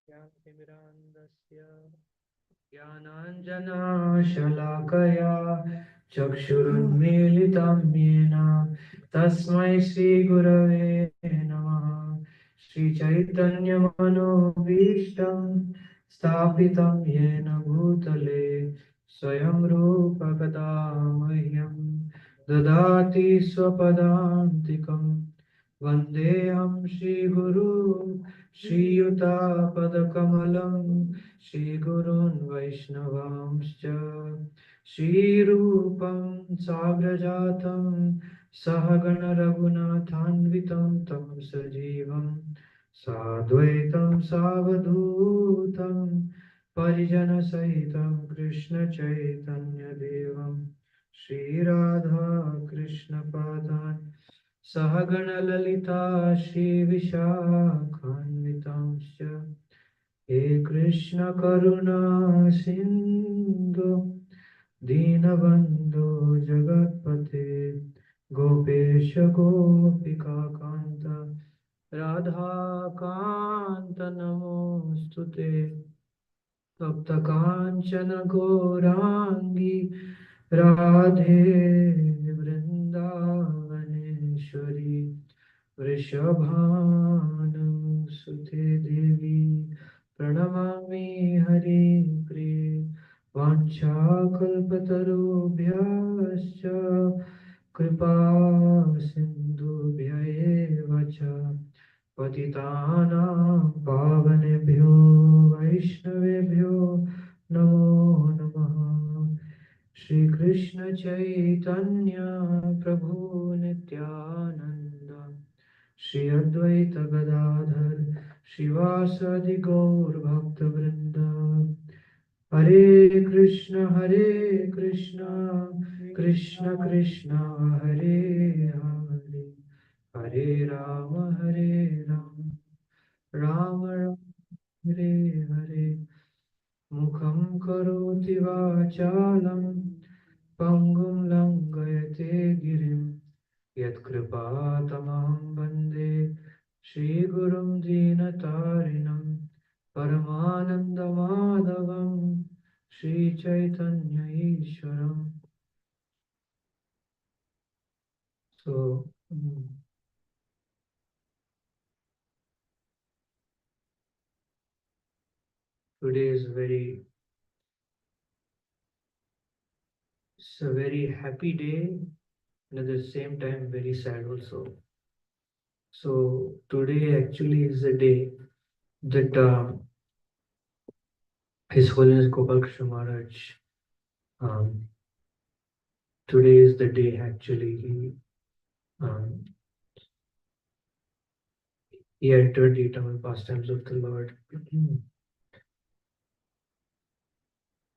ज्ञानतिमिरान्धस्य ज्ञानाञ्जनशलाकया चक्षुरुन्मीलितं येन तस्मै श्रीगुरवे नमः। श्रीचैतन्यमनोभीष्टं स्थापितं येन भूतले स्वयं रूपकदा मह्यं ददाति स्वपदान्तिकं वन्देऽहं श्रीगुरु श्रीयुतापदकमलं श्रीगुरून् वैष्णवांश्च श्रीरूपं साग्रजातं सहगणरघुनाथान्वितं तं सजीवं साद्वैतं सावधूतं परिजनसहितं कृष्णचैतन्यदेवं श्रीराधा कृष्णपादान् सहगणललिता श्रीविशाखान्वितांश्च हे कृष्ण करुणा सिन्धु दीनबन्धो जगत्पते गोपेश गोपिकान्त राधाकान्त नमोऽस्तु ते तप्तकाञ्चन गौराङ्गी राधे वृन्दावनेश्वरी वृषभानुसुते देवी प्रणमामि हरिप्रिये वाञ्छाकल्पतरुभ्यश्च कृपा सिन्धुभ्य एव च पतितानां पावनेभ्यो वैष्णवेभ्यो नमो नमः। श्री कृष्ण चैतन्य प्रभु नित्यानंद श्री अद्वैत गदाधर श्रीवासादि गौर भक्त वृंद हरे कृष्ण कृष्ण कृष्ण हरे हरे हरे राम राम राम हरे हरे मुखं करोति वाचालं पङ्गुं लङ्घयते गिरिं यत्कृपातमहं वन्दे श्रीगुरुं दीनतारिणं परमानन्दमाधवं Sri Chaitanya ईश्वरम्. So today is it's a very happy day and at the same time very sad also. So today actually is the day that His Holiness Gopal Krishna Maharaj, um, today is the day actually um, he entered the eternal pastimes of the Lord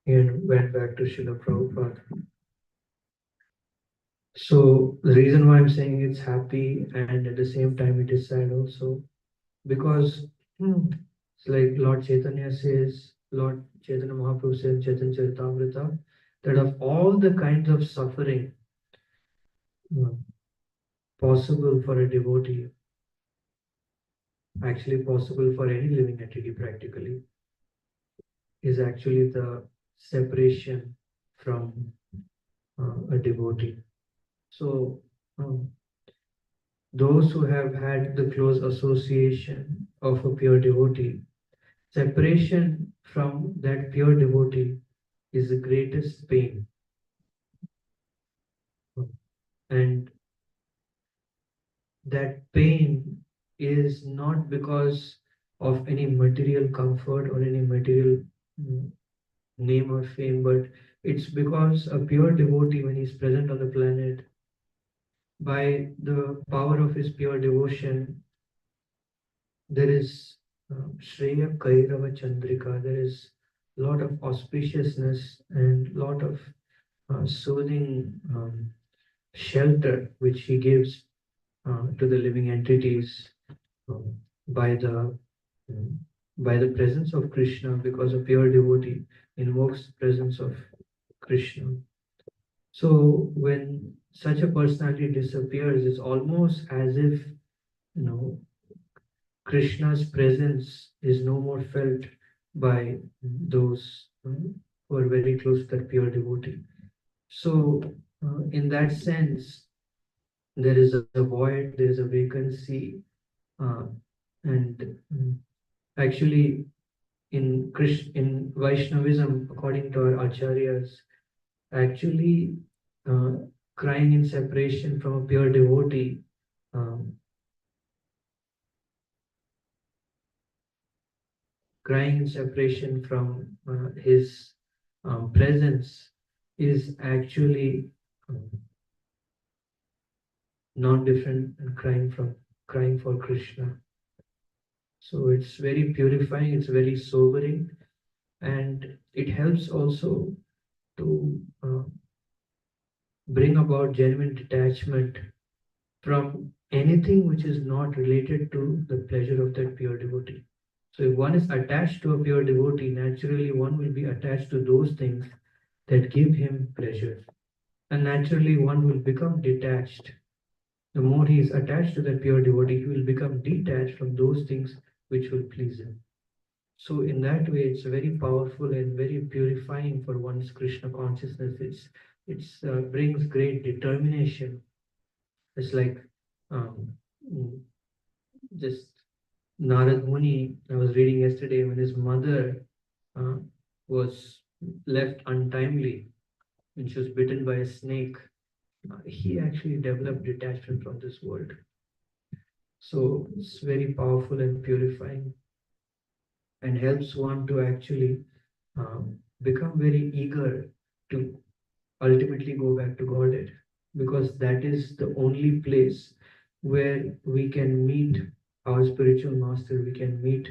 and went back to Srila Prabhupada. So the reason why I'm saying it's happy and at the same time it is sad also because it's like Lord Chaitanya says, Lord Chaitanya Mahaprabhu says, Chaitanya Charitamrita, that of all the kinds of suffering uh, possible for a devotee, actually possible for any living entity practically, is actually the separation from a devotee. So those who have had the close association of a pure devotee, separation from that pure devotee is the greatest pain. And that pain is not because of any material comfort or any material name or fame, but it's because a pure devotee, when he's present on the planet, by the power of his pure devotion, there is Shreya Kairava Chandrika, there is a lot of auspiciousness and lot of soothing shelter which he gives to the living entities um, by the by the presence of Krishna, because a pure devotee invokes the presence of Krishna. So when such a personality disappears, it's almost as if you know Krishna's presence is no more felt by those who are very close to that pure devotee. So, in that sense, there is a void, there is a vacancy, uh, and actually, in Vaishnavism, according to our acharyas, actually, uh, crying in separation from a pure devotee, um, crying in separation from his presence is actually um, not different than crying for Krishna. So it's very purifying, it's very sobering, and it helps also to bring about genuine detachment from anything which is not related to the pleasure of that pure devotee. So if one is attached to a pure devotee, naturally one will be attached to those things that give him pleasure. And naturally one will become detached. The more he is attached to that pure devotee, he will become detached from those things which will please him. So in that way, it's very powerful and very purifying for one's Krishna consciousness. It's brings great determination. It's like um, mm, just Narad Muni. I was reading yesterday when his mother uh, was left untimely when she was bitten by a snake. He actually developed detachment from this world. So it's very powerful and purifying and helps one to actually become very eager to ultimately go back to Godhead, because that is the only place where we can meet our spiritual master, we can meet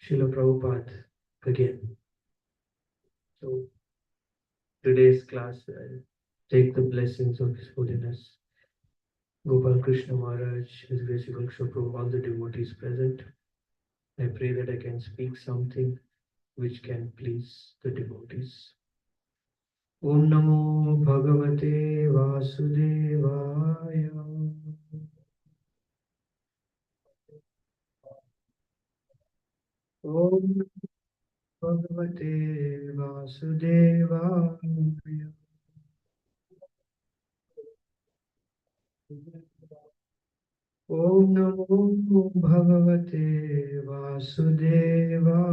Srila Prabhupada again. So today's class, take the blessings of His Holiness Gopal Krishna Maharaj, His Grace Kishore Prabhu, all the devotees present. I pray that I can speak something which can please the devotees. Om Namo Bhagavate Vasudevaya. Om Bhagavate Vasudevaya. Om Namo Bhagavate Vasudevaya.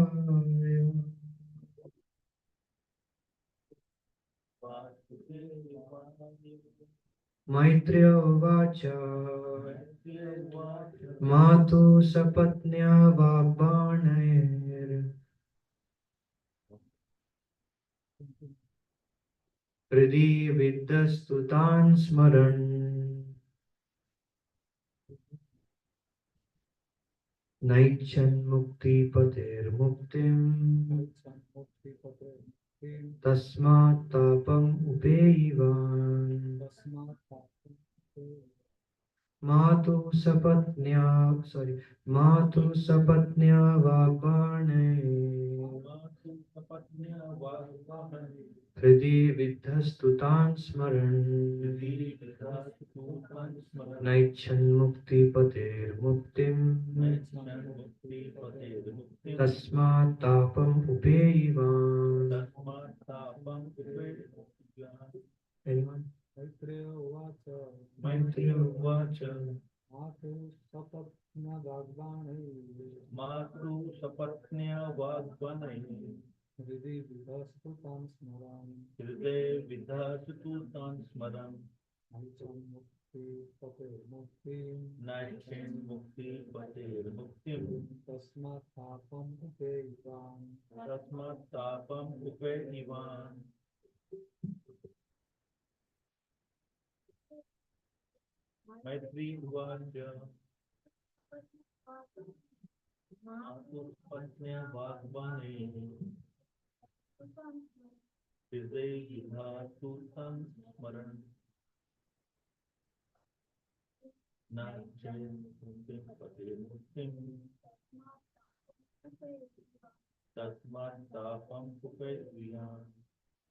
Maitreya Vacha Matu Sapatnya Vagbanayir Hridi Vidyastutan Smaran Naichan Mukti Pater Muktim Tasmat Tapam Upeyivan Matu Sapatnya Vagbane Hridi Vidhastutan Smaran Naichan Mukti Pater Muktim Tasmat Tapam Upeyivan. Anyone?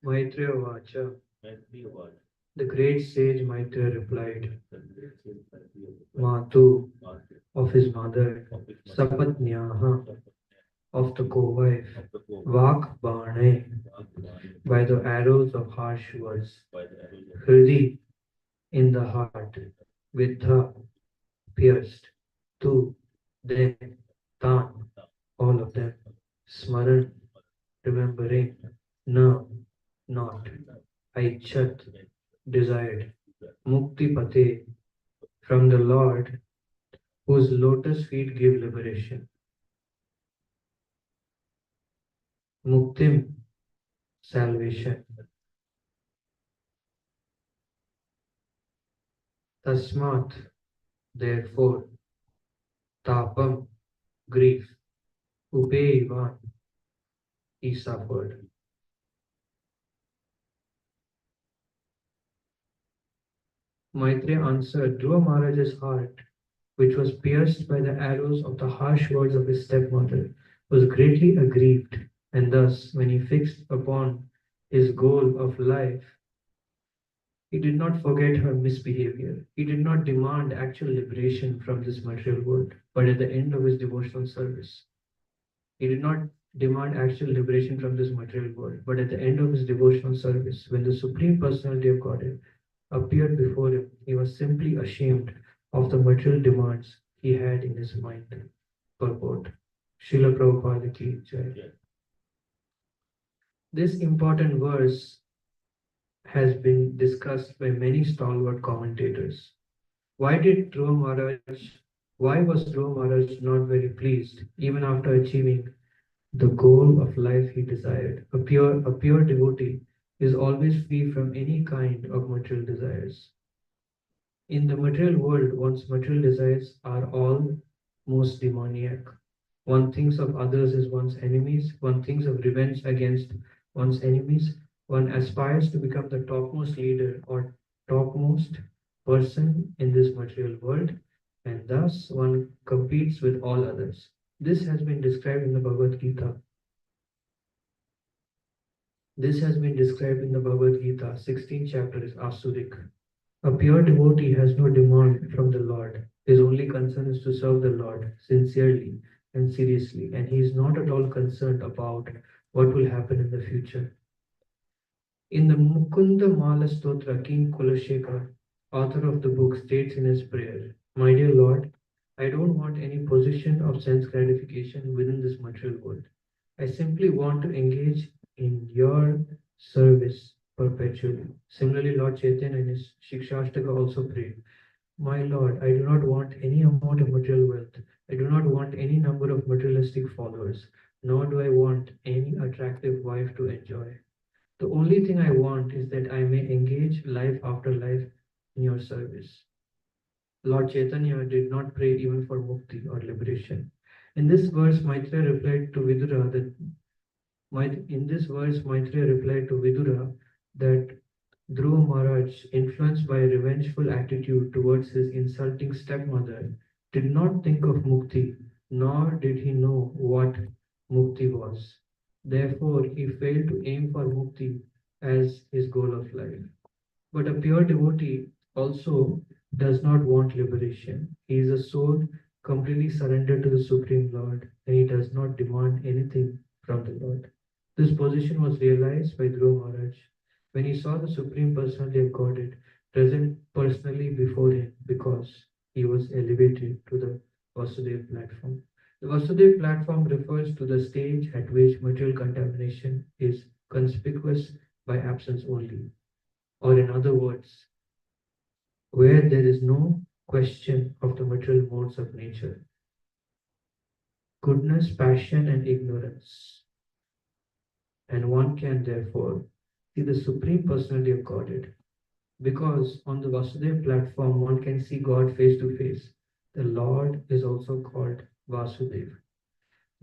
Maitreya Vacha Maitreya Vacha The great sage Maitreya replied, Matu, of his mother, Sapatnyaha, of the co-wife, Vak Bane, by the arrows of harsh words, Hridi, in the heart, Vidha, pierced, Tu, then, Tan, all of them, Smaran, remembering, Na, not, Aichat, desired, Mukti Pate, from the Lord, whose lotus feet give liberation. Muktim, salvation. Tasmat, therefore, tapam, grief. Upeivan, he suffered. Maitreya answered, Dhruva Maharaj's heart, which was pierced by the arrows of the harsh words of his stepmother, was greatly aggrieved, and thus, when he fixed upon his goal of life, he did not forget her misbehavior. He did not demand actual liberation from this material world, but at the end of his devotional service, he did not demand actual liberation from this material world, but at the end of his devotional service, when the Supreme Personality of Godhead appeared before him, he was simply ashamed of the material demands he had in his mind. Purport. Srila Prabhupada ki jai. This important verse has been discussed by many stalwart commentators. Why did Dhruva Maharaj, why was Dhruva Maharaj not very pleased even after achieving the goal of life he desired? A pure devotee is always free from any kind of material desires. In the material world, one's material desires are all most demoniac. One thinks of others as one's enemies, one thinks of revenge against one's enemies, one aspires to become the topmost leader or topmost person in this material world, and thus one competes with all others. This has been described in the Bhagavad Gita. This has been described in the Bhagavad Gita, 16th chapter is Asurik. A pure devotee has no demand from the Lord. His only concern is to serve the Lord sincerely and seriously, and he is not at all concerned about what will happen in the future. In the Mukunda Mala Stotra, King Kulashekar, author of the book, states in his prayer, My dear Lord, I don't want any position of sense gratification within this material world. I simply want to engage in your service perpetually. Similarly, Lord Chaitanya in his Shikshashtaka also prayed, My Lord, I do not want any amount of material wealth. I do not want any number of materialistic followers, nor do I want any attractive wife to enjoy. The only thing I want is that I may engage life after life in your service. Lord Chaitanya did not pray even for mukti or liberation. In this verse, Maitreya replied to Vidura that Maitreya replied to Vidura that Dhruva Maharaj, influenced by a revengeful attitude towards his insulting stepmother, did not think of mukti, nor did he know what mukti was. Therefore, he failed to aim for mukti as his goal of life. But a pure devotee also does not want liberation. He is a soul completely surrendered to the Supreme Lord, and he does not demand anything from the Lord. This position was realized by Dhruva Maharaj when he saw the Supreme Personality of Godhead present personally before him because he was elevated to the Vasudev platform. The Vasudev platform refers to the stage at which material contamination is conspicuous by absence only, or in other words, where there is no question of the material modes of nature, goodness, passion, and ignorance. And one can therefore see the Supreme Personality of Godhead. Because on the Vasudev platform, one can see God face to face. The Lord is also called Vasudev.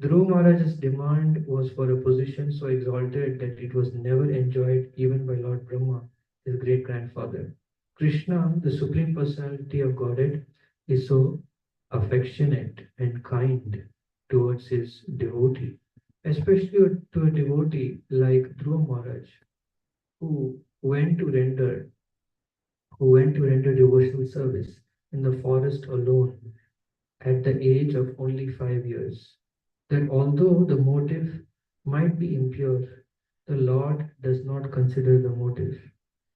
Dhruva Maharaj's demand was for a position so exalted that it was never enjoyed even by Lord Brahma, his great grandfather. Krishna, the Supreme Personality of Godhead, is so affectionate and kind towards his devotee, especially to a devotee like Dhruva Maharaj, who went to render who went to render devotional service in the forest alone at the age of only 5 years. That although the motive might be impure, the Lord does not consider the motive.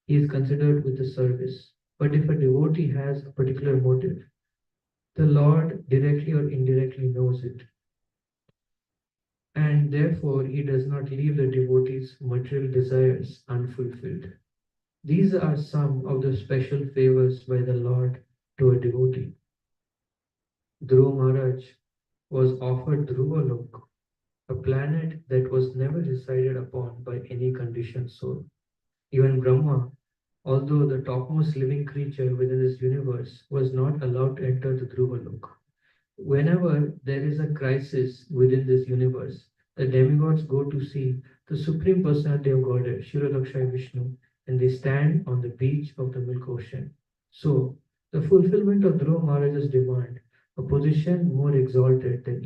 He is considered with the service. But if a devotee has a particular motive, the Lord directly or indirectly knows it, and therefore he does not leave the devotee's material desires unfulfilled. These are some of the special favors by the Lord to a devotee. Dhruva Maharaj was offered Dhruvalok, a planet that was never decided upon by any conditioned soul. Even Brahma, although the topmost living creature within this universe, was not allowed to enter the Dhruvalok. Whenever there is a crisis within this universe, the demigods go to see the Supreme Personality of Godhead, Shirodakshai Vishnu, and they stand on the beach of the Milk Ocean. So, the fulfillment of Dhruva Maharaj's demand, a position more exalted than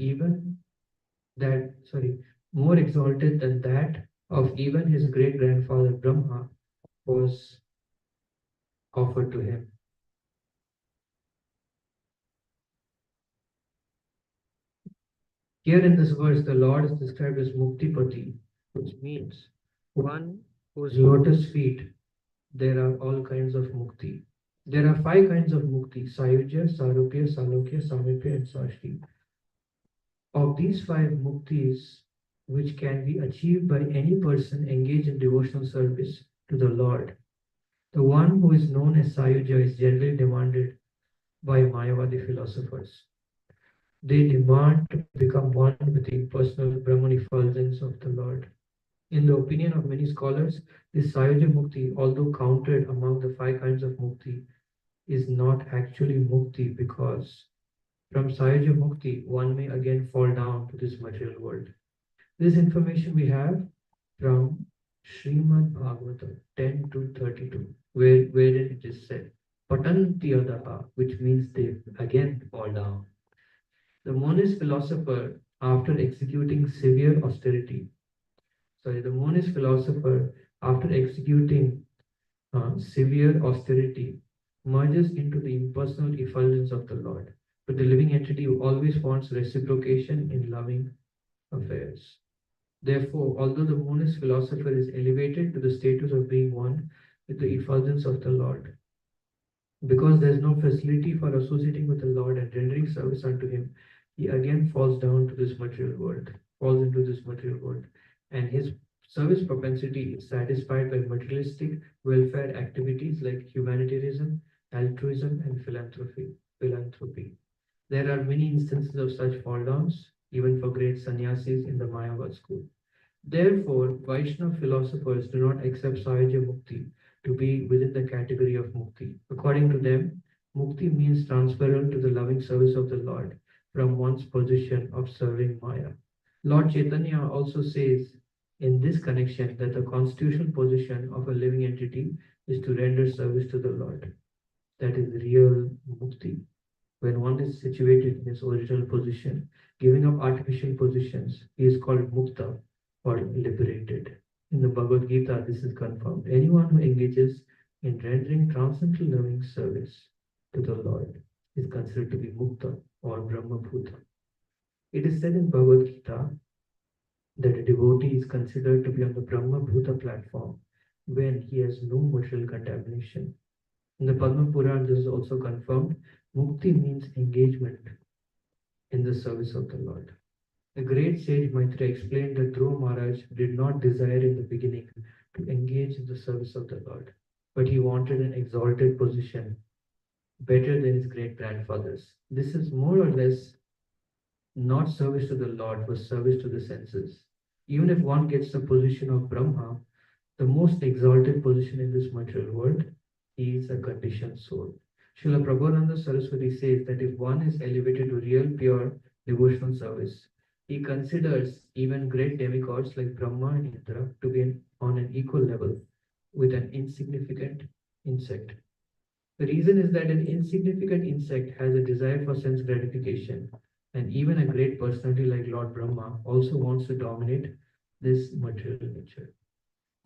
that of even his great grandfather Brahma, was offered to him. Here in this verse, the Lord is described as Muktipati, which means one whose lotus feet there are all kinds of mukti. There are 5 kinds of mukti: Sayujya, Sarupya, Salokya, Samipya, and Sashti. Of these 5 muktis, which can be achieved by any person engaged in devotional service to the Lord, the one who is known as Sayujya is generally demanded by Mayavadi philosophers. They demand to become one with the impersonal Brahman effulgence of the Lord. In the opinion of many scholars, this Sayuja Mukti, although counted among the 5 kinds of Mukti, is not actually Mukti, because from Sayuja Mukti one may again fall down to this material world. This information we have from Srimad Bhagavatam 10 to 32, wherein it is said, Patanti Adaha, which means they again fall down. The monist philosopher, after executing severe austerity, the monist philosopher, after executing severe austerity, merges into the impersonal effulgence of the Lord. But the living entity always wants reciprocation in loving affairs. Therefore, although the monist philosopher is elevated to the status of being one with the effulgence of the Lord, because there is no facility for associating with the Lord and rendering service unto Him, he again falls down to this material world, falls into this material world, and his service propensity is satisfied by materialistic welfare activities like humanitarianism, altruism, and philanthropy. There are many instances of such fall downs, even for great sannyasis in the Mayavad school. Therefore, Vaishnava philosophers do not accept Sahaja Mukti to be within the category of Mukti. According to them, Mukti means transferal to the loving service of the Lord from one's position of serving Maya. Lord Chaitanya also says in this connection that the constitutional position of a living entity is to render service to the Lord. That is real Mukti. When one is situated in his original position, giving up artificial positions, he is called Mukta, or liberated. In the Bhagavad Gita, this is confirmed. Anyone who engages in rendering transcendental loving service to the Lord is considered to be Mukta or Brahma Bhuta. It is said in Bhagavad Gita that a devotee is considered to be on the Brahma Bhuta platform when he has no material contamination. In the Padma Puran, this is also confirmed. Mukti means engagement in the service of the Lord. The great sage Maitreya explained that Dhruva Maharaj did not desire in the beginning to engage in the service of the Lord, but he wanted an exalted position, better than his great grandfathers. This is more or less not service to the Lord, but service to the senses. Even if one gets the position of Brahma, the most exalted position in this material world, he is a conditioned soul. Srila Prabhupada Saraswati says that if one is elevated to real pure devotional service, he considers even great demigods like Brahma and Indra to be on an equal level with an insignificant insect. The reason is that an insignificant insect has a desire for sense gratification, and even a great personality like Lord Brahma also wants to dominate this material nature.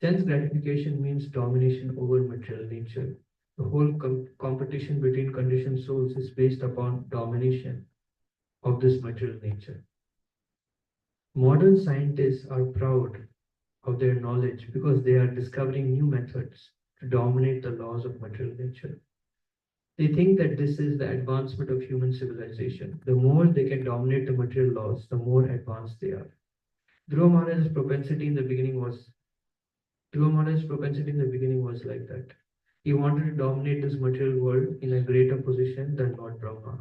Sense gratification means domination over material nature. The whole competition between conditioned souls is based upon domination of this material nature. Modern scientists are proud of their knowledge because they are discovering new methods to dominate the laws of material nature. They think that this is the advancement of human civilization. The more they can dominate the material laws, the more advanced they are. Dhruva Maharaj's propensity in the beginning was Dhruva Maharaj's propensity in the beginning was like that. He wanted to dominate this material world in a greater position than Lord Brahma.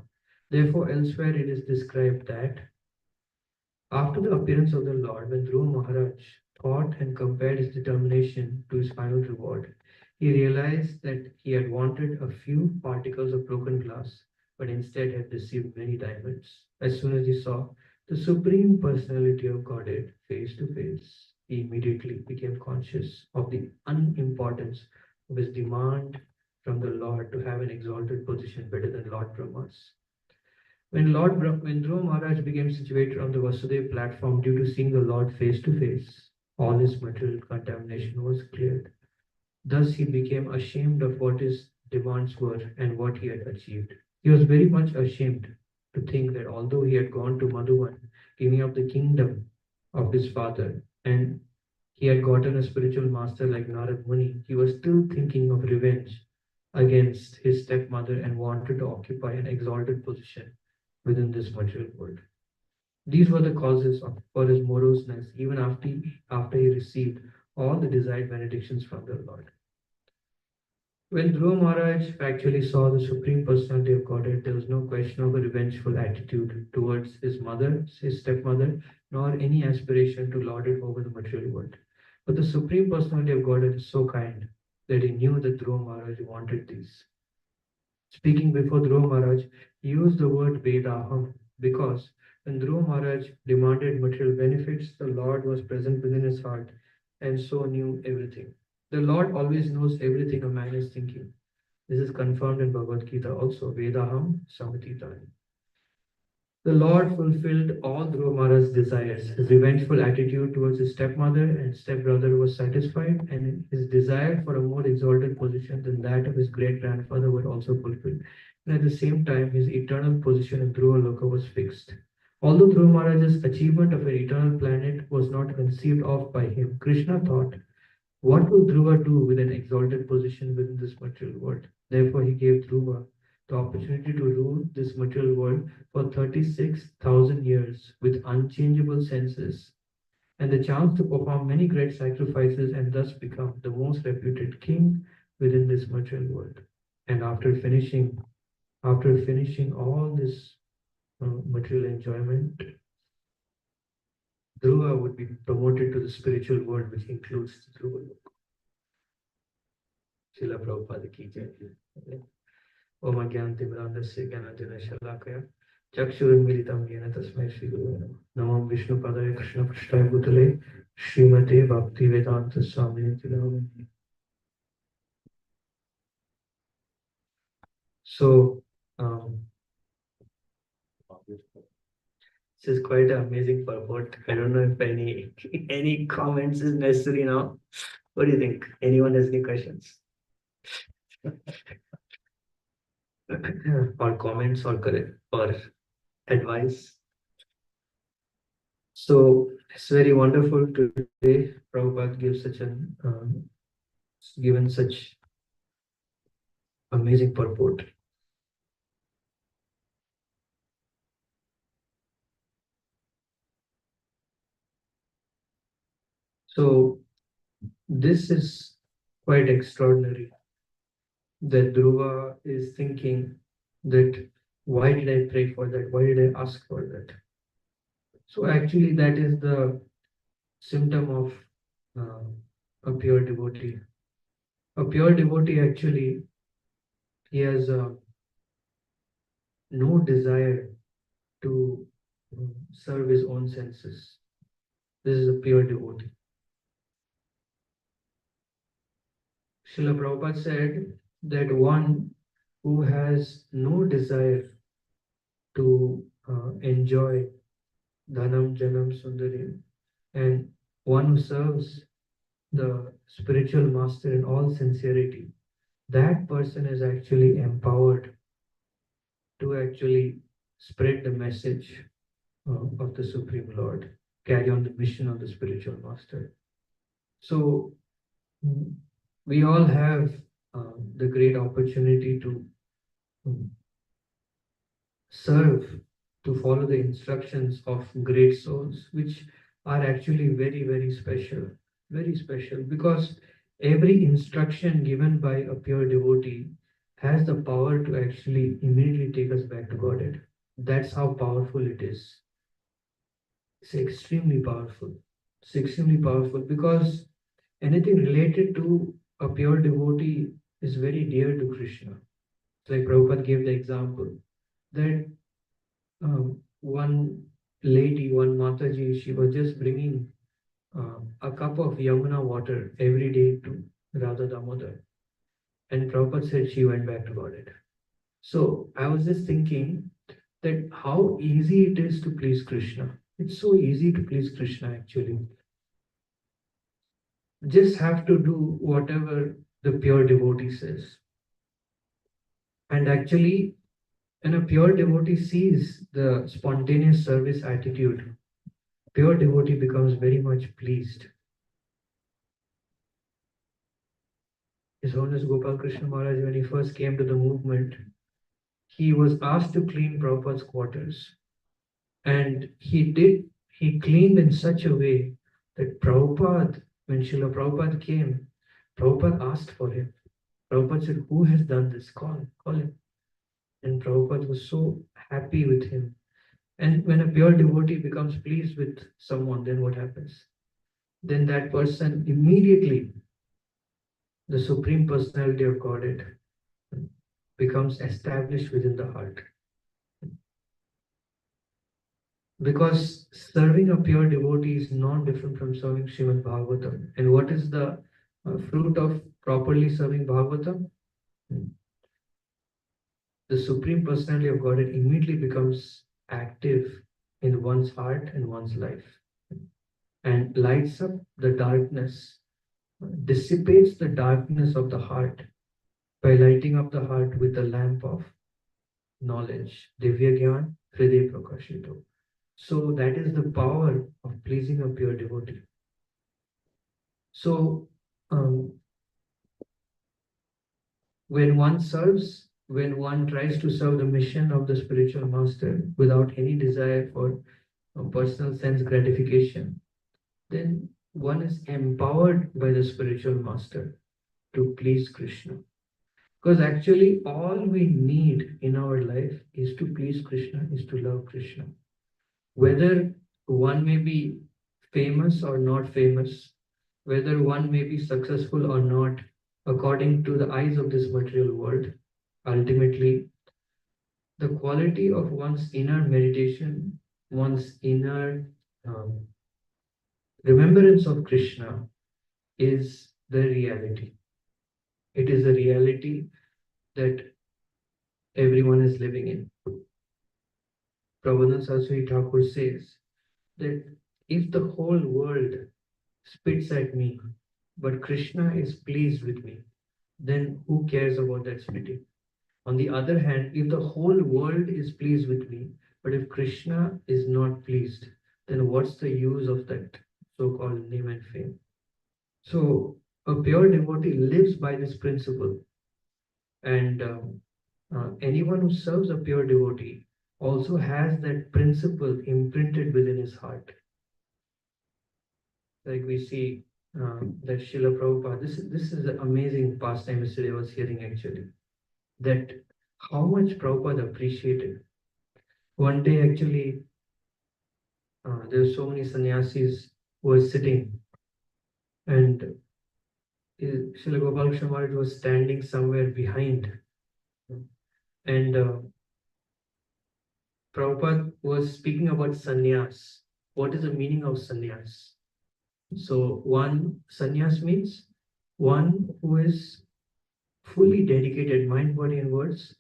Therefore, elsewhere it is described that after the appearance of the Lord, when Dhruva Maharaj thought and compared his determination to his final reward, he realized that he had wanted a few particles of broken glass, but instead had received many diamonds. As soon as he saw the Supreme Personality of Godhead face to face, he immediately became conscious of the unimportance of his demand from the Lord to have an exalted position better than Lord Brahma's. When Dhruva Maharaj became situated on the Vasudev platform due to seeing the Lord face to face, all his material contamination was cleared. Thus he became ashamed of what his demands were and what he had achieved. He was very much ashamed to think that although he had gone to Madhuban, giving up the kingdom of his father, and he had gotten a spiritual master like Narad Muni, he was still thinking of revenge against his stepmother and wanted to occupy an exalted position within this material world. These were the causes for his moroseness even after he received all the desired benedictions from the Lord. When Dhruva Maharaj actually saw the Supreme Personality of Godhead, there was no question of a revengeful attitude towards his mother, his stepmother, nor any aspiration to lord it over the material world. But the Supreme Personality of Godhead is so kind that he knew that Dhruva Maharaj wanted these. Speaking before Dhruva Maharaj, he used the word Vedaham because when Dhruva Maharaj demanded material benefits, the Lord was present within his heart and so knew everything. The Lord always knows everything a man is thinking. This is confirmed in Bhagavad Gita also, Vedaham Samatitani. The Lord fulfilled all Dhruva Maharaj's desires. His revengeful attitude towards his stepmother and stepbrother was satisfied, and his desire for a more exalted position than that of his great grandfather was also fulfilled. And at the same time, his eternal position in Dhruva Loka was fixed. Although Dhruva Maharaj's achievement of an eternal planet was not conceived of by him, Krishna thought, what will Dhruva do with an exalted position within this material world? Therefore, he gave Dhruva the opportunity to rule this material world for 36,000 years with unchangeable senses and the chance to perform many great sacrifices and thus become the most reputed king within this material world. And after finishing all this material enjoyment, Dhruva would be promoted to the spiritual world, which includes the Dhruva Loka. Srila Prabhupada ki jai. Om Agyantimirandasya Gyananjana Shalakaya Chakshurunmilitam Yena Tasmai Shri Guru Namaha. Namam Vishnu Padaya Krishna Prasthaya Bhutale Srimate Bhakti Vedanta Swamini Namah. So, this is quite an amazing purport. I don't know if any comments is necessary now. What do you think? Anyone has any questions? Or comments or correct or advice? So it's very wonderful today. Prabhupada gives given such amazing purport. So this is quite extraordinary that Dhruva is thinking that why did I pray for that? Why did I ask for that? So actually that is the symptom of a pure devotee. A pure devotee actually, he has no desire to serve his own senses. This is a pure devotee. Srila Prabhupada said that one who has no desire to enjoy Dhanam, Janam, Sundarim, and one who serves the spiritual master in all sincerity, that person is actually empowered to actually spread the message of the Supreme Lord, carry on the mission of the spiritual master. So mm, we all have the great opportunity to mm, serve, to follow the instructions of great souls, which are actually very, very special, because every instruction given by a pure devotee has the power to actually immediately take us back to Godhead. That's how powerful it is. It's extremely powerful. It's extremely powerful because anything related to a pure devotee is very dear to Krishna. Like Prabhupada gave the example that one lady, one Mataji, she was just bringing a cup of Yamuna water every day to Radha Damodar. And Prabhupada said she went back to Godhead. So I was just thinking that how easy it is to please Krishna. It's so easy to please Krishna actually. Just have to do whatever the pure devotee says. And actually, when a pure devotee sees the spontaneous service attitude, pure devotee becomes very much pleased. His Holiness Gopal Krishna Maharaj, when he first came to the movement, he was asked to clean Prabhupada's quarters. And he cleaned in such a way that Prabhupada, when Srila Prabhupada came, Prabhupada asked for him. Prabhupada said, "Who has done this? Call him." And Prabhupada was so happy with him. And when a pure devotee becomes pleased with someone, then what happens? Then that person immediately, the Supreme Personality of Godhead, becomes established within the heart. Because serving a pure devotee is not different from serving Srimad Bhagavatam. And what is the fruit of properly serving Bhagavatam? The Supreme Personality of Godhead immediately becomes active in one's heart and one's life and lights up the darkness, dissipates the darkness of the heart by lighting up the heart with the lamp of knowledge, Divya Gyan, Hriday Prakashito. So that is the power of pleasing a pure devotee. So um, when one serves, when one tries to serve the mission of the spiritual master without any desire for personal sense gratification, then one is empowered by the spiritual master to please Krishna. Because actually, all we need in our life is to please Krishna, is to love Krishna. Whether one may be famous or not famous, whether one may be successful or not, according to the eyes of this material world, ultimately, the quality of one's inner meditation, one's inner um, remembrance of Krishna is the reality. It is a reality that everyone is living in. Prabhupada Saraswati Thakur says that if the whole world spits at me, but Krishna is pleased with me, then who cares about that spitting? On the other hand, if the whole world is pleased with me, but if Krishna is not pleased, then what's the use of that so-called name and fame? So a pure devotee lives by this principle, and anyone who serves a pure devotee also has that principle imprinted within his heart. Like we see that Srila Prabhupada, this is an amazing pastime yesterday I was hearing actually, that how much Prabhupada appreciated. One day actually, there were so many sannyasis who were sitting, and Srila Gopal Krishna Maharaj was standing somewhere behind, and Prabhupada was speaking about sannyas. What is the meaning of sannyas? So one sannyas means one who is fully dedicated, mind, body, and words,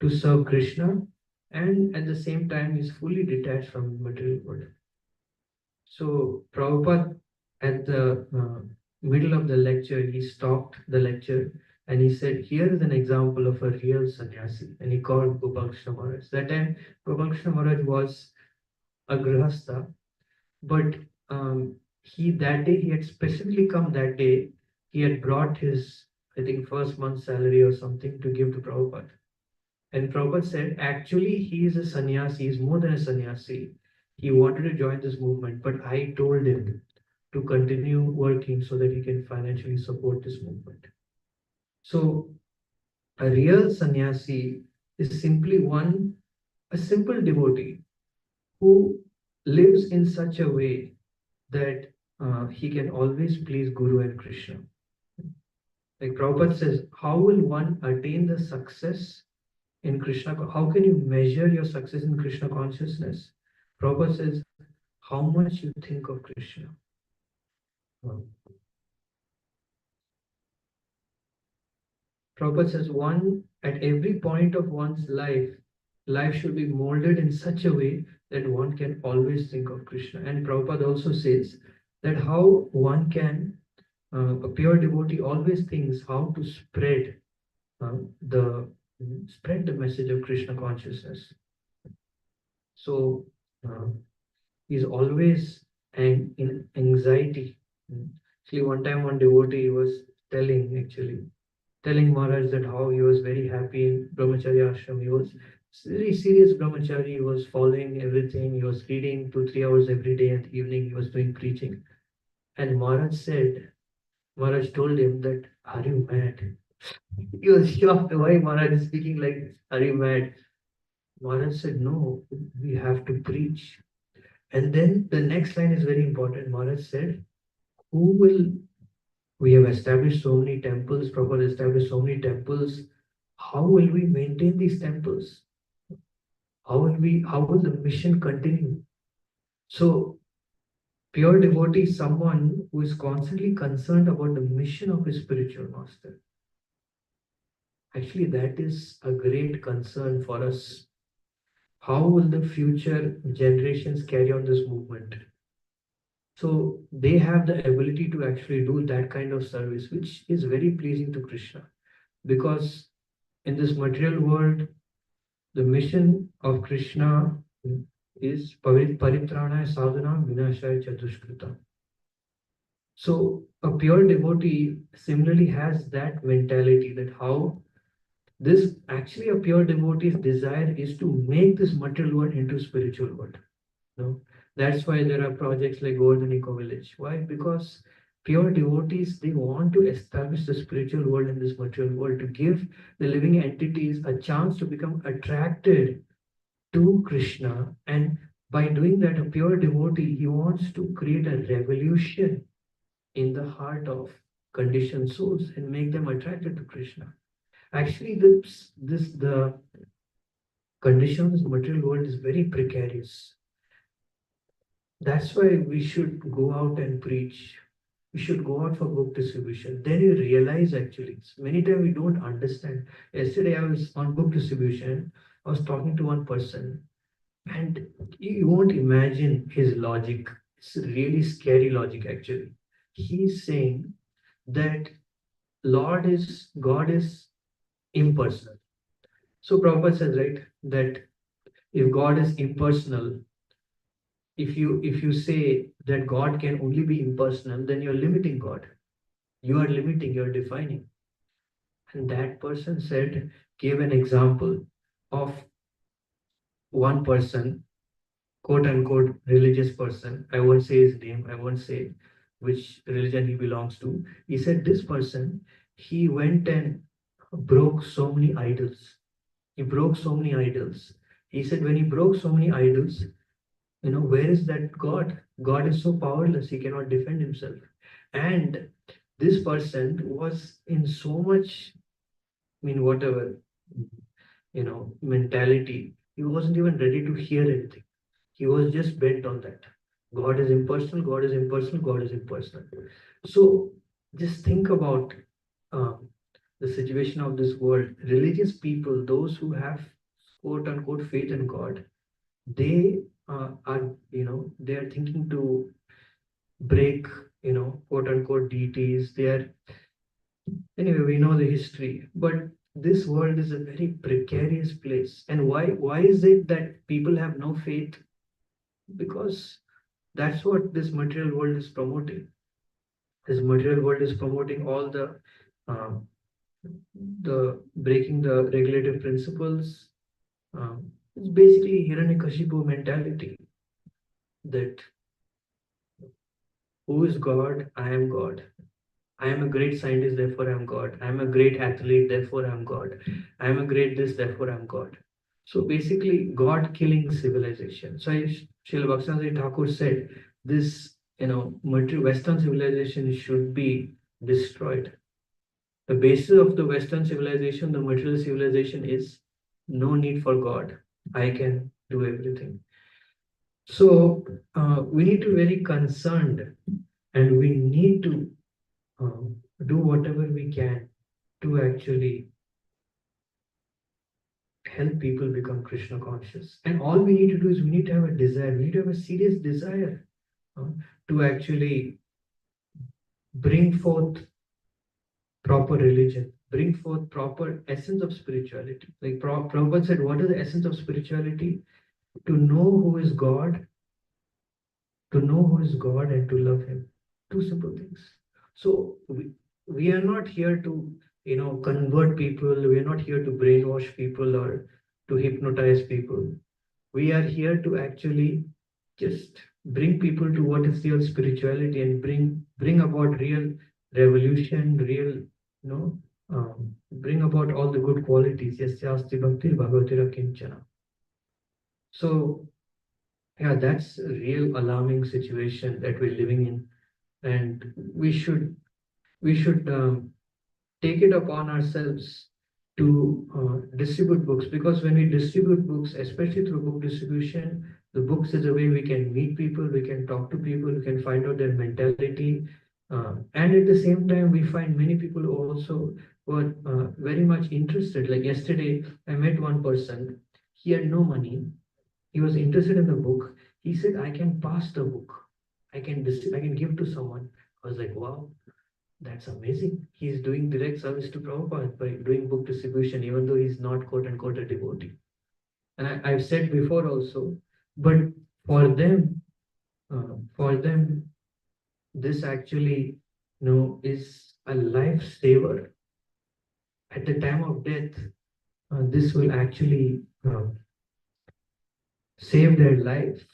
to serve Krishna, and at the same time is fully detached from the material world. So Prabhupada, at the middle of the lecture, he stopped the lecture And he said, here is an example of a real sannyasi. And he called Gopal Krishna Maharaj. That time, Gopal Krishna Maharaj was a grihastha, but that day, he had specifically come that day. He had brought his, I think, first month's salary or something to give to Prabhupada. And Prabhupada said, actually, he is a sannyasi, he's more than a sannyasi. He wanted to join this movement, but I told him to continue working so that he can financially support this movement. So, a real sannyasi is simply a simple devotee who lives in such a way that he can always please Guru and Krishna. Like Prabhupada says, how will one attain the success in Krishna? How can you measure your success in Krishna consciousness? Prabhupada says, how much you think of Krishna. Prabhupada says, one at every point of one's life should be molded in such a way that one can always think of Krishna. And Prabhupada also says that how one can, a pure devotee always thinks how to uh, the spread the message of Krishna consciousness. So uh, he's always in anxiety. Actually, one time one devotee was telling Maharaj that how he was very happy in Brahmacharya ashram. He was very serious brahmachari. He was following everything. He was reading 2-3 hours every day, and evening he was doing preaching. And Maharaj told him that, are you mad? He was shocked. Why Maharaj is speaking like this? Are you mad? Maharaj said, no, we have to preach. And then the next line is very important. Maharaj said, who will, we have established so many temples, Prabhupada established so many temples. How will we maintain these temples? How will the mission continue? So pure devotee is someone who is constantly concerned about the mission of his spiritual master. Actually, that is a great concern for us. How will the future generations carry on this movement? So they have the ability to actually do that kind of service, which is very pleasing to Krishna. Because in this material world, the mission of Krishna is Paritrana Sadhana Vinashaya Chatuskrita. So a pure devotee similarly has that mentality that how this actually a pure devotee's desire is to make this material world into spiritual world. No, that's why there are projects like Golden Eco Village. Why? Because pure devotees they want to establish the spiritual world in this material world to give the living entities a chance to become attracted to Krishna. And by doing that, a pure devotee he wants to create a revolution in the heart of conditioned souls and make them attracted to Krishna. Actually, the conditions material world is very precarious. That's why we should go out and preach. We should go out for book distribution. Then you realize actually, many times we don't understand. Yesterday I was on book distribution. I was talking to one person, and you won't imagine his logic. It's really scary logic actually. He's saying that God is impersonal. So Prabhupada says, right, that if God is impersonal, if you say that God can only be impersonal, then you're limiting God. You are limiting, you're defining. And that person gave an example of one person, quote unquote, religious person. I won't say his name, I won't say which religion he belongs to. He said, this person, he went and broke so many idols. He broke so many idols. He said, when he broke so many idols, where is that God is so powerless, he cannot defend himself. And this person was in so much, whatever, mentality, he wasn't even ready to hear anything. He was just bent on that. God is impersonal, God is impersonal, God is impersonal. So just think about um, the situation of this world. Religious people, those who have quote unquote faith in God, they they are thinking to break, quote unquote deities. They are Anyway, we know the history, but this world is a very precarious place. And why is it that people have no faith? Because that's what this material world is promoting. This material world is promoting all uh, the breaking the regulative principles. It's basically Hiranyakashipu mentality that who is God? I am God. I am a great scientist, therefore I'm God. I am a great athlete, therefore I'm God. I am a great this, therefore I'm God. So basically, God killing civilization. So Srila Bhaktivinoda Thakur said this, material Western civilization should be destroyed. The basis of the Western civilization, the material civilization, is no need for God. I can do everything. So we need to be very concerned, and we need to do whatever we can to actually help people become Krishna conscious. And all we need to do is we need to have a desire, we need to have a serious desire uh, to actually bring forth proper religion, bring forth proper essence of spirituality. Like Prabhupada said, what is the essence of spirituality? To know who is God, to know who is God and to love Him. Two simple things. So we are not here to, convert people. We are not here to brainwash people or to hypnotize people. We are here to actually just bring people to what is real spirituality and bring about real revolution, real, bring about all the good qualities. Yasya asti bhakti bhagavatira kinchana. So yeah, that's a real alarming situation that we're living in, and we should take it upon ourselves to distribute books, because when we distribute books, especially through book distribution, the books is a way we can meet people, we can talk to people, we can find out their mentality, and at the same time, we find many people who also were very much interested. Like yesterday, I met one person. He had no money. He was interested in the book. He said, "I can pass the book. I can give to someone." I was like, "Wow, that's amazing." He's doing direct service to Prabhupada by doing book distribution, even though he's not quote unquote a devotee. And I've said before also, but for them, this actually, is a lifesaver. At the time of death, this will actually save their life,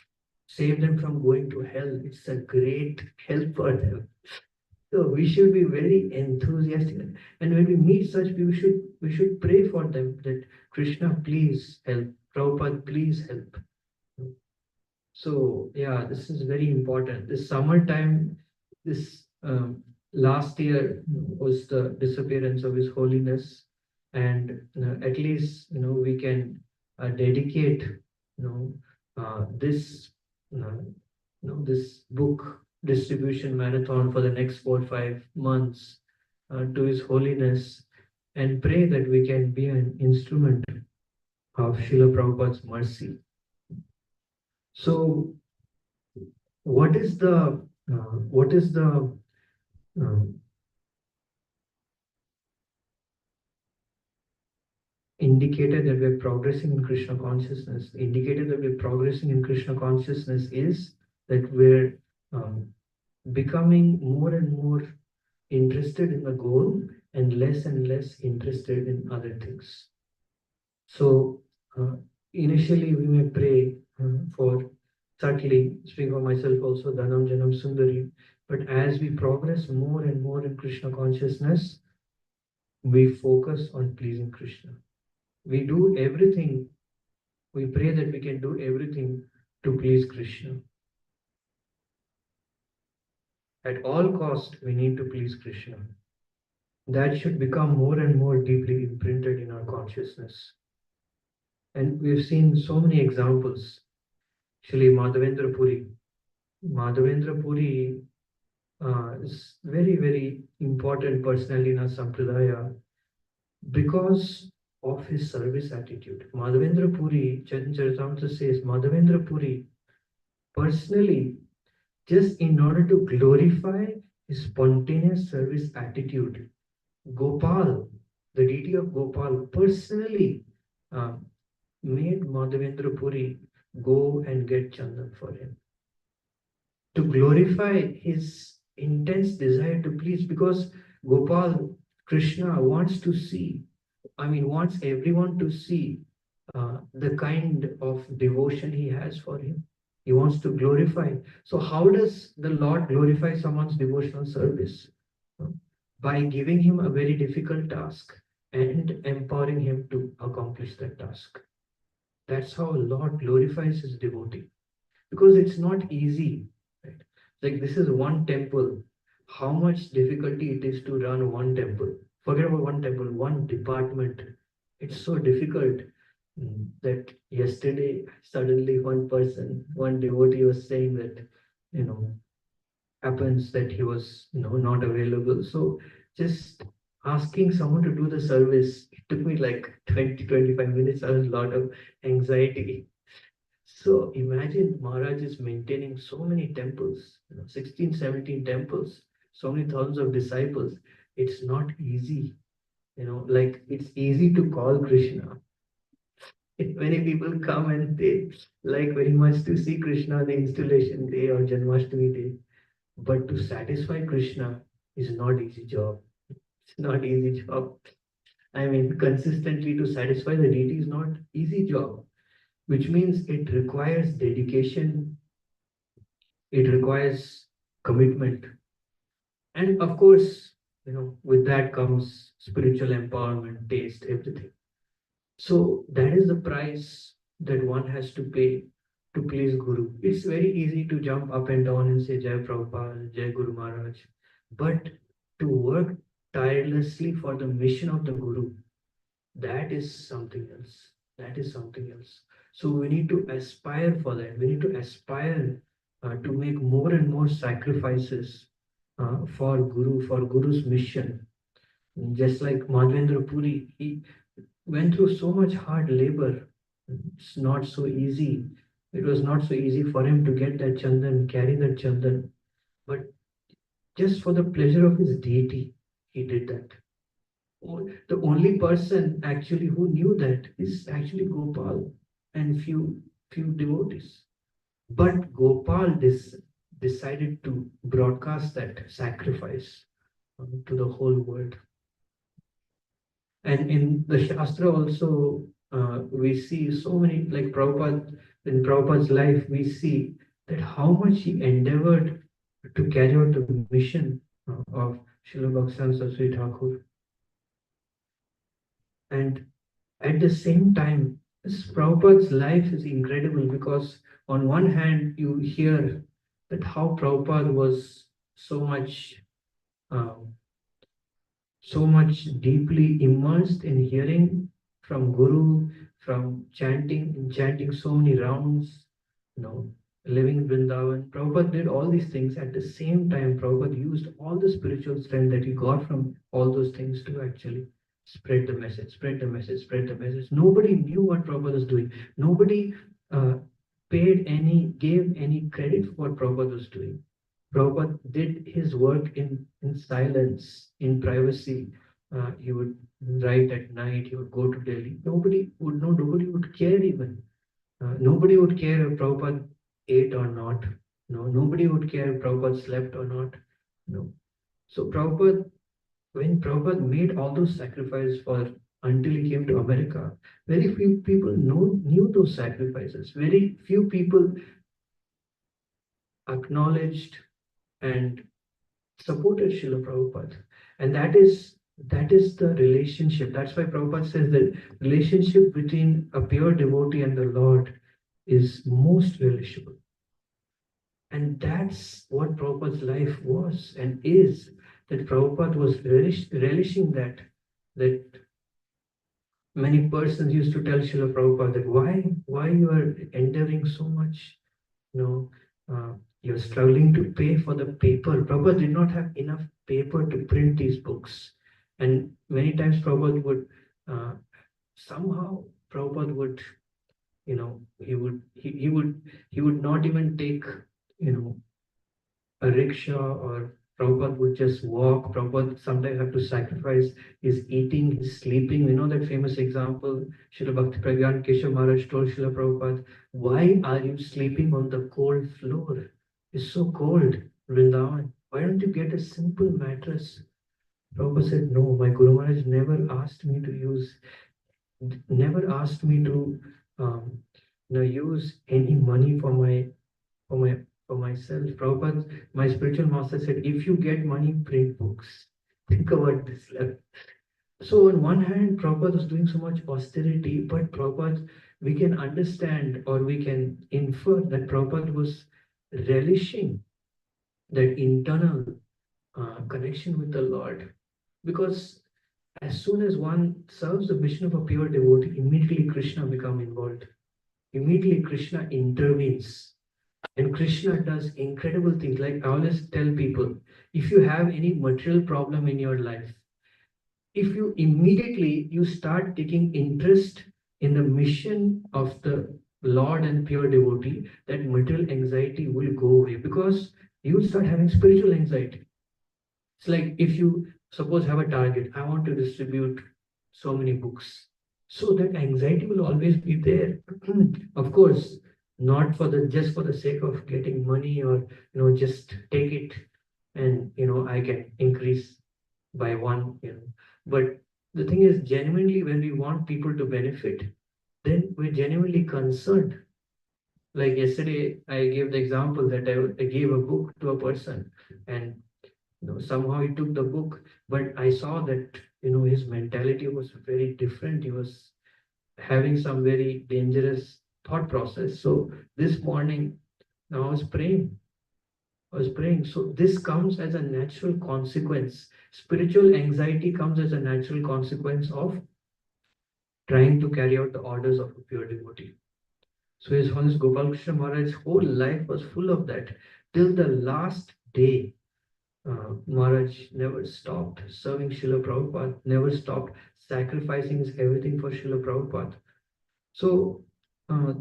save them from going to hell. It's a great help for them. So we should be very enthusiastic. And when we meet such people, we should pray for them that Krishna, please help. Prabhupada, please help. So yeah, this is very important. This summertime, this last year was the disappearance of His Holiness, and at least we can dedicate this this book distribution marathon for the next 4 or 5 months to His Holiness, and pray that we can be an instrument of Srila Prabhupada's mercy. So what is the um, indicator that we're progressing in Krishna consciousness? The indicator that we're progressing in Krishna consciousness is that we're becoming more and more interested in the goal and less interested in other things. So initially we may pray for, certainly speaking for myself also, Dhanam Janam Sundari, but as we progress more and more in Krishna consciousness, we focus on pleasing Krishna. We do everything, we pray that we can do everything to please Krishna. At all cost, we need to please Krishna. That should become more and more deeply imprinted in our consciousness. And we've seen so many examples. Shri Madhavendra Puri. Madhavendra Puri is very, very important personality in our Sampradaya because of his service attitude. Madhavendra Puri, Chaitanya Charitamrita says, Madhavendra Puri personally, just in order to glorify his spontaneous service attitude, Gopal, the deity of Gopal, personally uh, made Madhavendra Puri go and get Chandan for him to glorify his intense desire to please, because Gopal, Krishna wants to see, wants everyone to see the kind of devotion he has for him. He wants to glorify. So, how does the Lord glorify someone's devotional service? Uh, By giving him a very difficult task and empowering him to accomplish that task. That's how Lord glorifies his devotee, because it's not easy, right? Like, this is one temple. How much difficulty it is to run one temple. Forget about one temple, one department. It's so difficult, that yesterday suddenly one devotee was saying that, you know, happens that he was, not available. So just asking someone to do the service, it took me like 20-25 minutes. I was a lot of anxiety. So imagine Maharaj is maintaining so many temples, 16, 17 temples, so many thousands of disciples. It's not easy, like it's easy to call Krishna. Many people come and they like very much to see Krishna on the installation day or Janmashtami day. But to satisfy Krishna is not easy job. It's not easy job. Consistently to satisfy the deity is not easy job, which means it requires dedication, it requires commitment, and of course, with that comes spiritual empowerment, taste, everything. So that is the price that one has to pay to please Guru. It's very easy to jump up and down and say Jai Prabhupada, Jai Guru Maharaj, but to work tirelessly for the mission of the Guru, that is something else. That is something else. So we need to aspire for that. We need to aspire to make more and more sacrifices for Guru's mission. Just like Madhavendra Puri, he went through so much hard labor. It's not so easy. It was not so easy for him to get that chandan, carry that chandan. But just for the pleasure of his deity, he did that. The only person actually who knew that is actually Gopal and few devotees. But Gopal decided to broadcast that sacrifice to the whole world. And in the Shastra also, we see so many, like Prabhupada, in Prabhupada's life, we see that how much he endeavored to carry out the mission of Srila Bhaksan Saraswati Thakur. And at the same time, this Prabhupada's life is incredible, because on one hand, you hear that how Prabhupada was so much um, so much deeply immersed in hearing from Guru, from chanting so many rounds, living in Vrindavan. Prabhupada did all these things. At the same time, Prabhupada used all the spiritual strength that he got from all those things to actually spread the message, spread the message, spread the message. Nobody knew what Prabhupada was doing. Nobody uh, gave any credit for what Prabhupada was doing. Prabhupada did his work in silence, in privacy. He would write at night, he would go to Delhi. Nobody would know, nobody would care even. Nobody would care if Prabhupada ate or not. No, nobody would care if Prabhupada slept or not. No. So when Prabhupada made all those sacrifices for until he came to America, very few people knew those sacrifices. Very few people acknowledged and supported Srila Prabhupada. And that is the relationship. That's why Prabhupada says that relationship between a pure devotee and the Lord is most relishable. And that's what Prabhupada's life was and is. That Prabhupada was relishing that many persons used to tell Srila Prabhupada that why you are enduring so much, you know, you're struggling to pay for the paper. Prabhupada did not have enough paper to print these books. And many times Prabhupada would somehow Prabhupada would, he would not even take, a rickshaw or Prabhupada would just walk. Prabhupada sometimes have to sacrifice his eating, his sleeping. We know that famous example. Srila Bhakti Pragyan Kishore Maharaj told Srila Prabhupada, why are you sleeping on the cold floor? It's so cold, Vrindavan. Why don't you get a simple mattress? Prabhupada said, no, my Guru Maharaj never asked me to um, use any money for for my for myself. Prabhupada, my spiritual master said, if you get money, print books. Think about this level. So on one hand, Prabhupada was doing so much austerity, but Prabhupada, we can understand or we can infer that Prabhupada was relishing that internal connection with the Lord. Because as soon as one serves the mission of a pure devotee, immediately Krishna become involved. Immediately Krishna intervenes. And Krishna does incredible things. Like I always tell people, if you have any material problem in your life, if you immediately you start taking interest in the mission of the Lord and pure devotee, that material anxiety will go away because you will start having spiritual anxiety. It's like if you suppose have a target, I want to distribute so many books. So that anxiety will always be there. Of course, not for the just for the sake of getting money or just take it and I can increase by one. But the thing is genuinely when we want people to benefit, then we're genuinely concerned. Like yesterday, I gave the example that I gave a book to a person and somehow he took the book, but I saw that his mentality was very different. He was having some very dangerous thought process. So this morning, now I was praying. So this comes as a natural consequence. Spiritual anxiety comes as a natural consequence of trying to carry out the orders of a pure devotee. So His Holiness Gopal Krishna Maharaj's whole life was full of that. Till the last day, Maharaj never stopped serving Srila Prabhupada, never stopped sacrificing his everything for Srila Prabhupada. So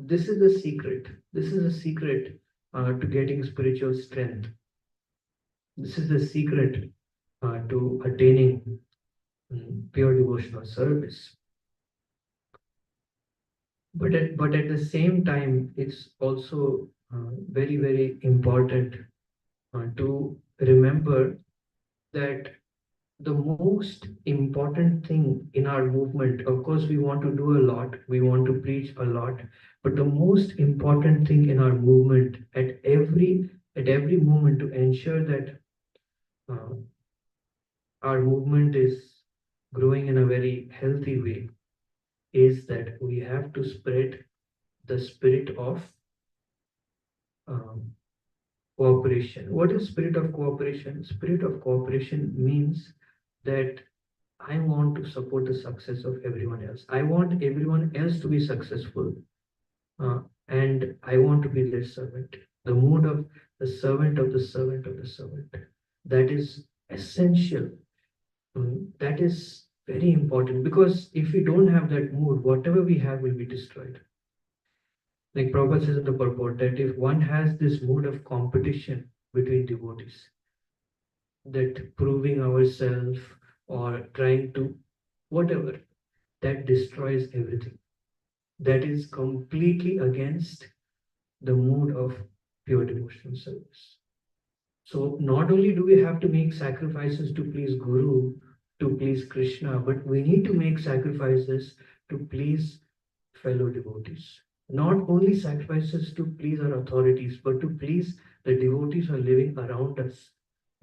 this is the secret. This is the secret to getting spiritual strength. This is the secret to attaining pure devotional service. But at the same time, it's also very, very important to remember that the most important thing in our movement, of course, we want to do a lot, we want to preach a lot, but the most important thing in our movement at every moment to ensure that uh, our movement is growing in a very healthy way is that we have to spread the spirit of um, cooperation. What is spirit of cooperation? Spirit of cooperation means that I want to support the success of everyone else. I want everyone else to be successful, uh, and I want to be their servant. The mood of the servant of the servant of the servant. That is essential. That is very important because if we don't have that mood, whatever we have will be destroyed. Like Prabhupada says in the purport that if one has this mood of competition between devotees, that proving ourselves or trying to whatever, that destroys everything. That is completely against the mood of pure devotional service. So not only do we have to make sacrifices to please Guru, to please Krishna, but we need to make sacrifices to please fellow devotees. Not only sacrifices to please our authorities, but to please the devotees who are living around us.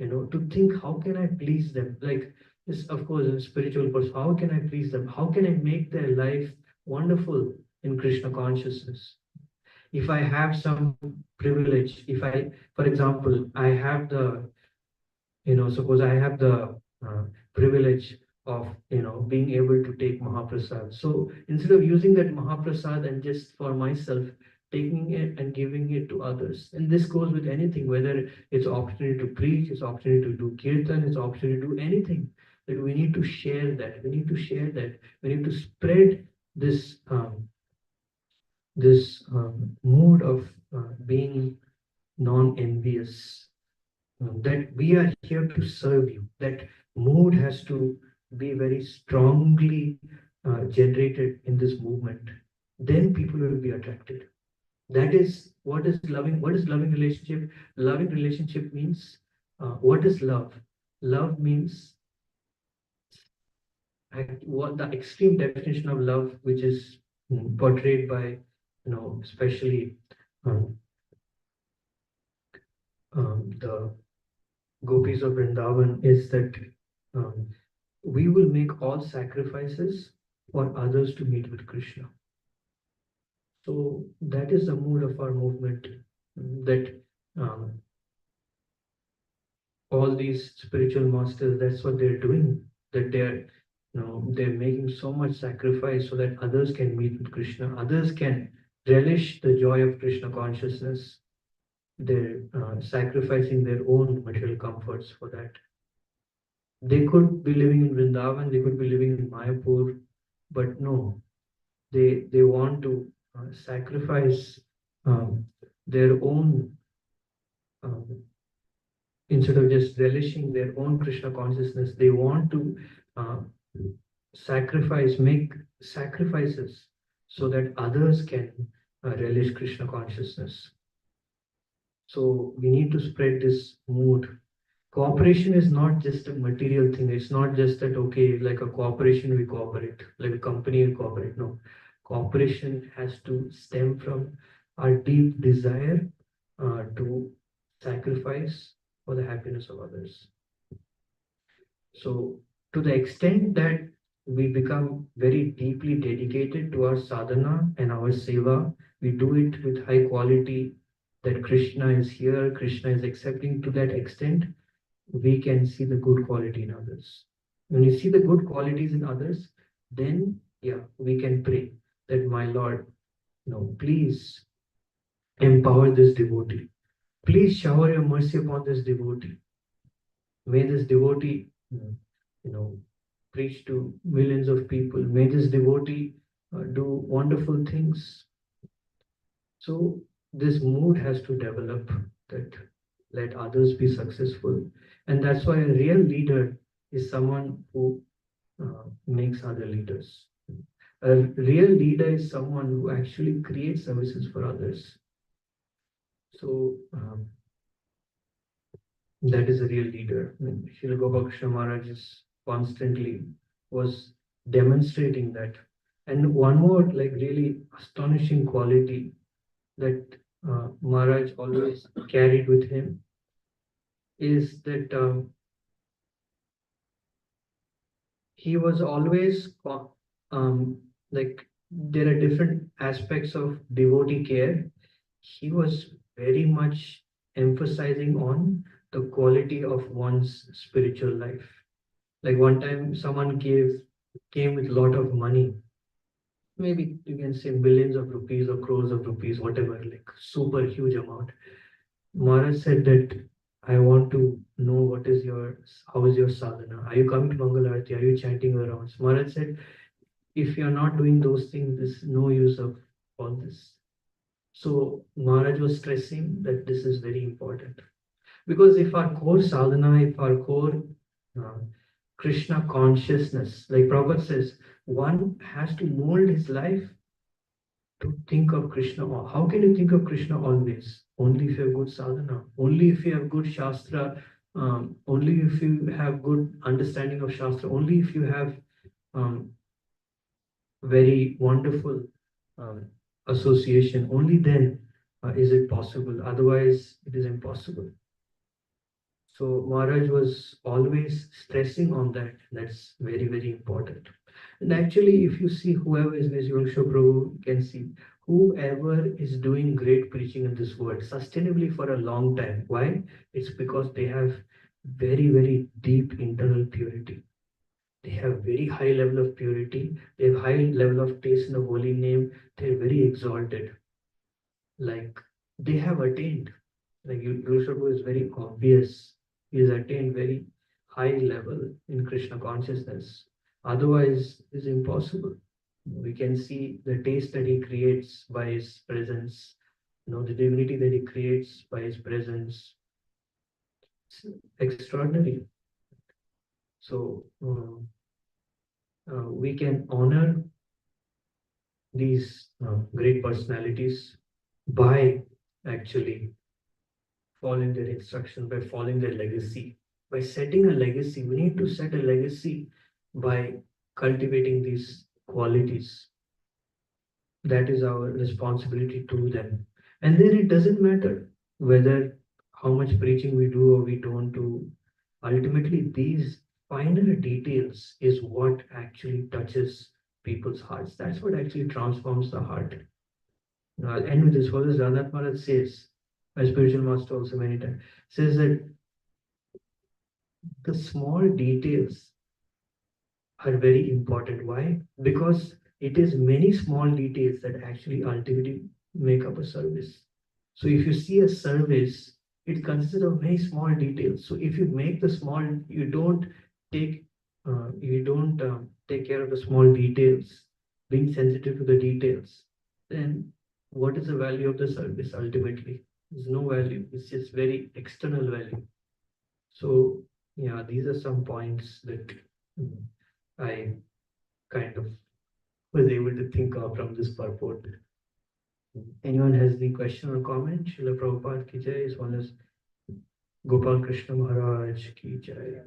To think, how can I please them? Like this, of course, in spiritual person, how can I please them? How can I make their life wonderful in Krishna consciousness? If I have some privilege, if I, for example, I have the suppose I have the privilege of being able to take Mahaprasad. So instead of using that Mahaprasad and just for myself, taking it and giving it to others. And this goes with anything, whether it's opportunity to preach, it's opportunity to do kirtan, it's opportunity to do anything. That we need to share that. We need to share that. We need to spread this mood of being non-envious. that we are here to serve you. That mood has to be very strongly generated in this movement. Then people will be attracted. That is what is loving. What is loving relationship? Loving relationship means what is love? Love means what the extreme definition of love, which is portrayed by, especially um, the gopis of Vrindavan, is that um, we will make all sacrifices for others to meet with Krishna. So that is the mood of our movement. That um, all these spiritual masters, that's what they're doing. That they're making so much sacrifice so that others can meet with Krishna, others can relish the joy of Krishna consciousness. They're sacrificing their own material comforts for that. They could be living in Vrindavan, they could be living in Mayapur, but no, they want to sacrifice um, their own, um, instead of just relishing their own Krishna consciousness, they want to uh, make sacrifices so that others can relish Krishna consciousness. So we need to spread this mood. Cooperation is not just a material thing. It's not just that, okay, like a corporation, we cooperate, like a company, we cooperate. No, cooperation has to stem from our deep desire to sacrifice for the happiness of others. So, to the extent that we become very deeply dedicated to our sadhana and our seva, we do it with high quality, that Krishna is here, Krishna is accepting. To that extent, we can see the good quality in others. When you see the good qualities in others, then yeah, we can pray that, my Lord, please empower this devotee. Please shower your mercy upon this devotee. May this devotee, you know, preach to millions of people. May this devotee do wonderful things. So this mood has to develop, that let others be successful. And that's why a real leader is someone who makes other leaders. A real leader is someone who actually creates services for others. So that is a real leader. I mean, Srila Gopalakrishna Maharaj is constantly was demonstrating that. And one more like really astonishing quality that Maharaj always carried with him is that he was always like, there are different aspects of devotee care. He was very much emphasizing on the quality of one's spiritual life. Like one time, someone came with a lot of money, maybe you can say millions of rupees or crores of rupees, whatever, like super huge amount. Maharaj said that, I want to know how is your sadhana? Are you coming to Mangal Arati? Are you chanting your rounds? Maharaj said, if you're not doing those things, there's no use of all this. So Maharaj was stressing that this is very important. Because if our core sadhana, if our core uh, Krishna consciousness, like Prabhupada says, one has to mold his life to think of Krishna. How can you think of Krishna always? Only if you have good sadhana, only if you have good Shastra, only if you have good understanding of Shastra, only if you have um, very wonderful um, association, only then is it possible. Otherwise, it is impossible. So Maharaj was always stressing on that. That's very, very important. And actually, if you see whoever is this Yogsha Prabhu, you can see whoever is doing great preaching in this world sustainably for a long time. Why? It's because they have very, very deep internal purity. They have very high level of purity. They have high level of taste in the holy name. They're very exalted. Like they have attained. Like Yogsha is very obvious. He has attained very high level in Krishna consciousness. Otherwise, it's impossible. We can see the taste that he creates by his presence, the divinity that he creates by his presence. extraordinary. So we can honor these great personalities by actually following their instruction, by following their legacy, by setting a legacy. We need to set a legacy by cultivating these qualities. That is our responsibility to them. And then it doesn't matter whether how much preaching we do or we don't do. Ultimately, these finer details is what actually touches people's hearts. That's what actually transforms the heart. Now, I'll end with this. What does Radha Maharaj says, my spiritual master also many times says that the small details are very important. Why? Because it is many small details that actually ultimately make up a service. So if you see a service, it consists of many small details. So if you make the small, take you don't take care of the small details, being sensitive to the details, then what is the value of the service ultimately? There's no value. It's just very external value. So yeah, these are some points that mm, I kind of was able to think of from this purport. Anyone has any question or comment? Srila Prabhupada ki jai, as well as Gopal Krishna Maharaj ki jai.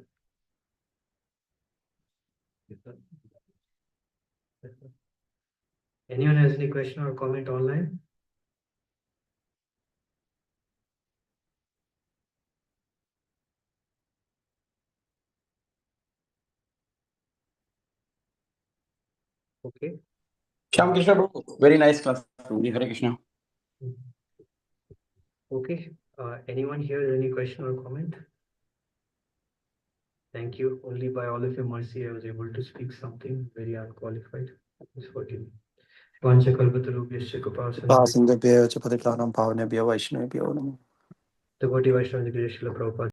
Anyone has any question or comment online? Okay. Shyam Krishna Prabhu, very nice class. Hare Krishna. Okay. Anyone here has any question or comment? Thank you. Only by all of your mercy, I was able to speak something very unqualified. Please forgive me. Panchakalpatarubhyasya Kripasindhubhyascha Sindhubhyo च पतितानां पावनेभ्यो वैष्णवेभ्यो नमः. Devotee Vaishnava Srila Prabhupada